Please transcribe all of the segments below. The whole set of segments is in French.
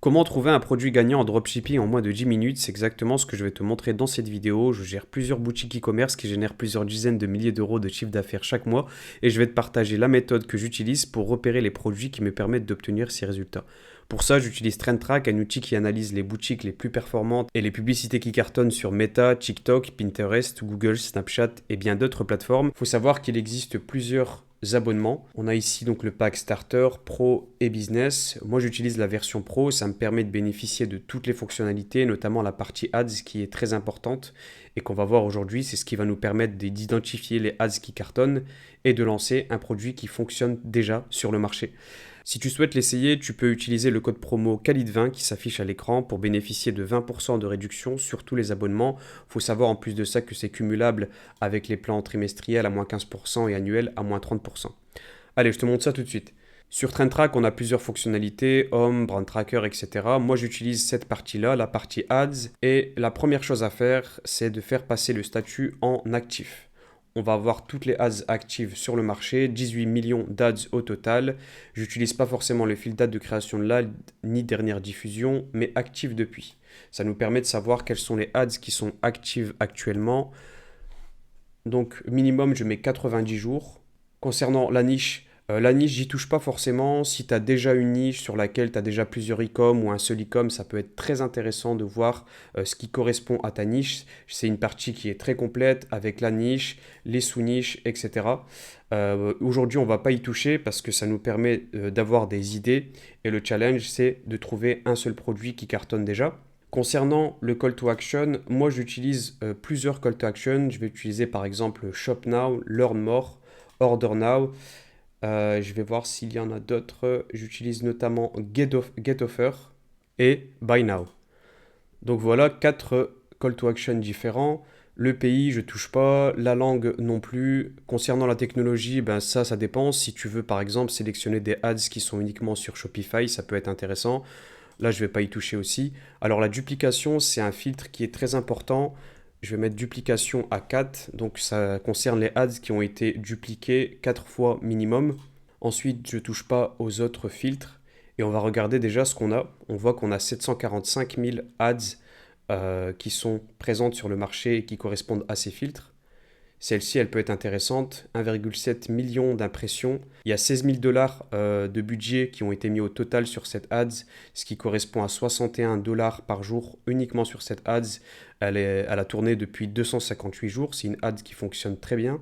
Comment trouver un produit gagnant en dropshipping en moins de 10 minutes? C'est exactement ce que je vais te montrer dans cette vidéo. Je gère plusieurs boutiques e-commerce qui génèrent plusieurs dizaines de milliers d'euros de chiffre d'affaires chaque mois et je vais te partager la méthode que j'utilise pour repérer les produits qui me permettent d'obtenir ces résultats. Pour ça, j'utilise TrendTrack, un outil qui analyse les boutiques les plus performantes et les publicités qui cartonnent sur Meta, TikTok, Pinterest, Google, Snapchat et bien d'autres plateformes. Il faut savoir qu'il existe plusieurs abonnements. On a ici donc le pack Starter, Pro et Business. Moi j'utilise la version Pro, ça me permet de bénéficier de toutes les fonctionnalités, notamment la partie Ads qui est très importante et qu'on va voir aujourd'hui. C'est ce qui va nous permettre d'identifier les ads qui cartonnent et de lancer un produit qui fonctionne déjà sur le marché. Si tu souhaites l'essayer, tu peux utiliser le code promo Khalid20 qui s'affiche à l'écran pour bénéficier de 20% de réduction sur tous les abonnements. Il faut savoir en plus de ça que c'est cumulable avec les plans trimestriels à moins 15% et annuels à moins 30%. Allez, je te montre ça tout de suite. Sur TrendTrack, on a plusieurs fonctionnalités, Home, Brand Tracker, etc. Moi, j'utilise cette partie-là, la partie Ads. Et la première chose à faire, c'est de faire passer le statut en actif. On va avoir toutes les ads actives sur le marché, 18 millions d'ads au total. J'utilise pas forcément le fil date de création de l'ad ni dernière diffusion, mais actives depuis. Ça nous permet de savoir quelles sont les ads qui sont actives actuellement. Donc minimum, je mets 90 jours. Concernant la niche, j'y touche pas forcément. Si tu as déjà une niche sur laquelle tu as déjà plusieurs e-com ou un seul e-com, ça peut être très intéressant de voir ce qui correspond à ta niche. C'est une partie qui est très complète avec la niche, les sous-niches, etc. Aujourd'hui, on va pas y toucher parce que ça nous permet d'avoir des idées et le challenge, c'est de trouver un seul produit qui cartonne déjà. Concernant le call to action, moi j'utilise plusieurs call to action. Je vais utiliser par exemple Shop Now, Learn More, Order Now. Je vais voir s'il y en a d'autres. J'utilise notamment Get Offer et Buy Now. Donc voilà, quatre call to action différents. Le pays, je touche pas. La langue non plus. Concernant la technologie, ben ça dépend. Si tu veux par exemple sélectionner des ads qui sont uniquement sur Shopify, ça peut être intéressant. Là, je ne vais pas y toucher aussi. Alors la duplication, c'est un filtre qui est très important. Je vais mettre duplication à 4. Donc ça concerne les ads qui ont été dupliqués 4 fois minimum. Ensuite, je ne touche pas aux autres filtres. Et on va regarder déjà ce qu'on a. On voit qu'on a 745 000 ads qui sont présentes sur le marché et qui correspondent à ces filtres. Celle-ci, elle peut être intéressante. 1,7 million d'impressions. Il y a 16 000 dollars de budget qui ont été mis au total sur cette ads, ce qui correspond à 61 dollars par jour uniquement sur cette ads. Elle a tourné depuis 258 jours. C'est une ad qui fonctionne très bien.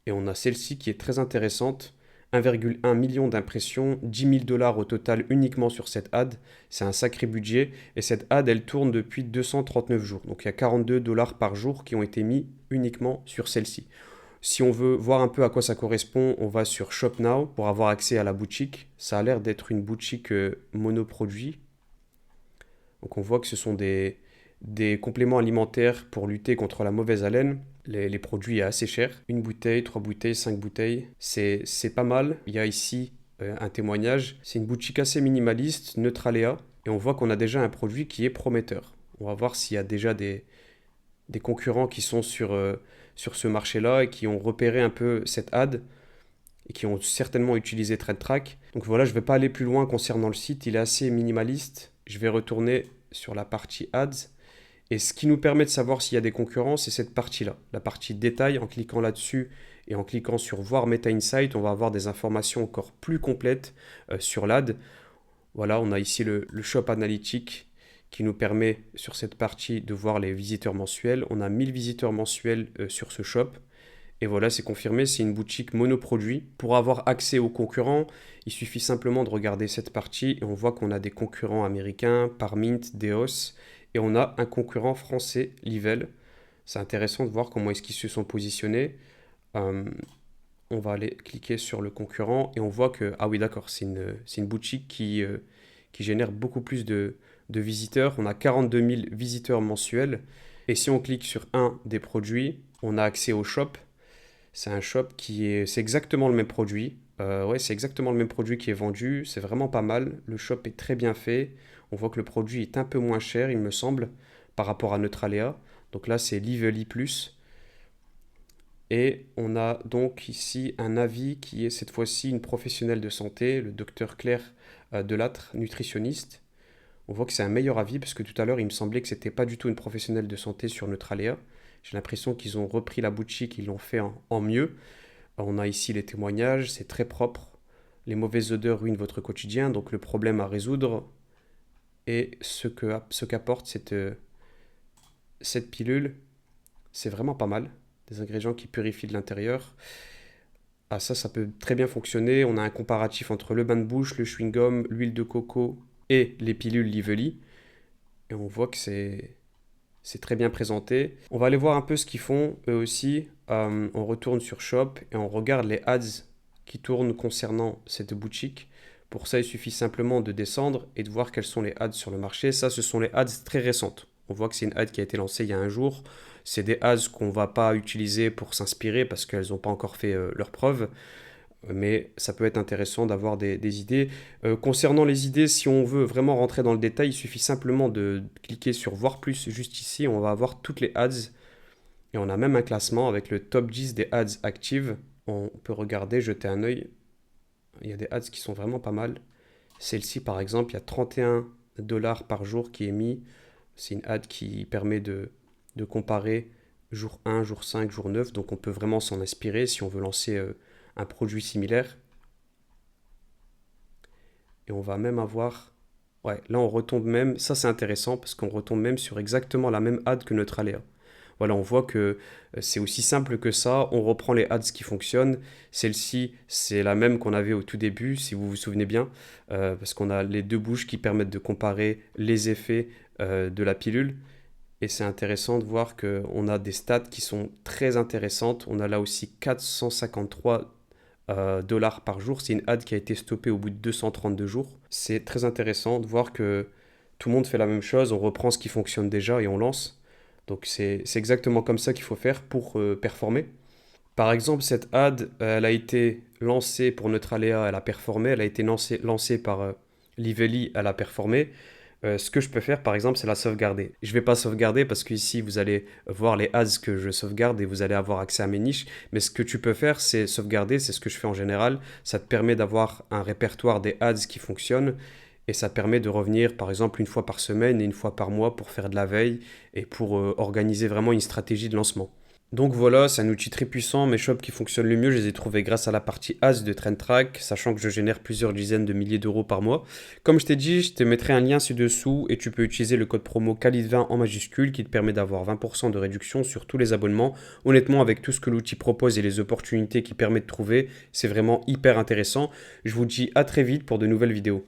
Et on a celle-ci qui est très intéressante. 1,1 million d'impressions, 10 000 dollars au total uniquement sur cette ad. C'est un sacré budget. Et cette ad, elle tourne depuis 239 jours. Donc il y a 42 dollars par jour qui ont été mis uniquement sur celle-ci. Si on veut voir un peu à quoi ça correspond, on va sur Shop Now pour avoir accès à la boutique. Ça a l'air d'être une boutique monoproduit. Donc on voit que ce sont des compléments alimentaires pour lutter contre la mauvaise haleine. Les produits assez chers. Une bouteille, 3 bouteilles, 5 bouteilles. C'est pas mal. Il y a ici un témoignage. C'est une boutique assez minimaliste, Neutraléa. Et on voit qu'on a déjà un produit qui est prometteur. On va voir s'il y a déjà des concurrents qui sont sur ce marché-là et qui ont repéré un peu cette ad et qui ont certainement utilisé TrendTrack. Donc voilà, je ne vais pas aller plus loin concernant le site. Il est assez minimaliste. Je vais retourner sur la partie ads. Et ce qui nous permet de savoir s'il y a des concurrents, c'est cette partie-là, la partie détail. En cliquant là-dessus et en cliquant sur voir Meta Insight, on va avoir des informations encore plus complètes sur l'ad. Voilà, on a ici le Shop Analytics qui nous permet sur cette partie de voir les visiteurs mensuels. On a 1000 visiteurs mensuels sur ce shop. Et voilà, c'est confirmé, c'est une boutique monoproduit. Pour avoir accès aux concurrents, il suffit simplement de regarder cette partie et on voit qu'on a des concurrents américains, Parmint, Deos, et on a un concurrent français, Livell. C'est intéressant de voir comment est-ce qu'ils se sont positionnés. Euh, on va aller cliquer sur le concurrent et on voit que, ah oui d'accord, c'est une boutique qui génère beaucoup plus de visiteurs. On a 42 000 visiteurs mensuels. Et si on clique sur un des produits, on a accès au shop. C'est un shop c'est exactement le même produit. Ouais, c'est exactement le même produit qui est vendu. C'est vraiment pas mal. Le shop est très bien fait. On voit que le produit est un peu moins cher, il me semble, par rapport à Neutraléa. Donc là, c'est Lively Plus. Et on a donc ici un avis qui est cette fois-ci une professionnelle de santé, le docteur Claire Delattre, nutritionniste. On voit que c'est un meilleur avis parce que tout à l'heure, il me semblait que c'était pas du tout une professionnelle de santé sur Neutralia. J'ai l'impression qu'ils ont repris la boutique, ils l'ont fait en mieux. On a ici les témoignages, c'est très propre. Les mauvaises odeurs ruinent votre quotidien, donc le problème à résoudre et ce qu'apporte cette pilule, c'est vraiment pas mal. Des ingrédients qui purifient de l'intérieur. Ah ça peut très bien fonctionner. On a un comparatif entre le bain de bouche, le chewing-gum, l'huile de coco et les pilules Lively. Et on voit que c'est très bien présenté. On va aller voir un peu ce qu'ils font eux aussi. On retourne sur Shop et on regarde les ads qui tournent concernant cette boutique. Pour ça, il suffit simplement de descendre et de voir quels sont les ads sur le marché. Ça, ce sont les ads très récentes. On voit que c'est une ad qui a été lancée il y a un jour. C'est des ads qu'on ne va pas utiliser pour s'inspirer parce qu'elles n'ont pas encore fait leurs preuves. Mais ça peut être intéressant d'avoir des idées. Concernant les idées, si on veut vraiment rentrer dans le détail, il suffit simplement de cliquer sur voir plus juste ici. On va avoir toutes les ads et on a même un classement avec le top 10 des ads actives. On peut regarder, jeter un œil. Il y a des ads qui sont vraiment pas mal. Celle-ci, par exemple, il y a 31 $ par jour qui est mis. C'est une ad qui permet de comparer jour 1, jour 5, jour 9. Donc on peut vraiment s'en inspirer si on veut lancer un produit similaire. Et on va même avoir... Ouais, là on retombe même... Ça c'est intéressant parce qu'on retombe même sur exactement la même ad que Neutralia. Voilà, on voit que c'est aussi simple que ça. On reprend les ads qui fonctionnent. Celle-ci, c'est la même qu'on avait au tout début, si vous vous souvenez bien, parce qu'on a les deux bouches qui permettent de comparer les effets de la pilule. Et c'est intéressant de voir qu'on a des stats qui sont très intéressantes. On a là aussi 453 $ par jour. C'est une ad qui a été stoppée au bout de 232 jours. C'est très intéressant de voir que tout le monde fait la même chose. On reprend ce qui fonctionne déjà et on lance. Donc c'est exactement comme ça qu'il faut faire pour performer. Par exemple, cette ad, elle a été lancée pour Neutralia, elle a performé. Elle a été lancée par Lively, elle a performé. Ce que je peux faire, par exemple, c'est la sauvegarder. Je ne vais pas sauvegarder parce qu'ici, vous allez voir les ads que je sauvegarde et vous allez avoir accès à mes niches. Mais ce que tu peux faire, c'est sauvegarder. C'est ce que je fais en général. Ça te permet d'avoir un répertoire des ads qui fonctionnent. Et ça permet de revenir, par exemple, une fois par semaine et une fois par mois pour faire de la veille et pour organiser vraiment une stratégie de lancement. Donc voilà, c'est un outil très puissant. Mes shops qui fonctionnent le mieux, je les ai trouvés grâce à la partie Ads de TrendTrack, sachant que je génère plusieurs dizaines de milliers d'euros par mois. Comme je t'ai dit, je te mettrai un lien ci-dessous et tu peux utiliser le code promo KHALID20 en majuscule qui te permet d'avoir 20% de réduction sur tous les abonnements. Honnêtement, avec tout ce que l'outil propose et les opportunités qu'il permet de trouver, c'est vraiment hyper intéressant. Je vous dis à très vite pour de nouvelles vidéos.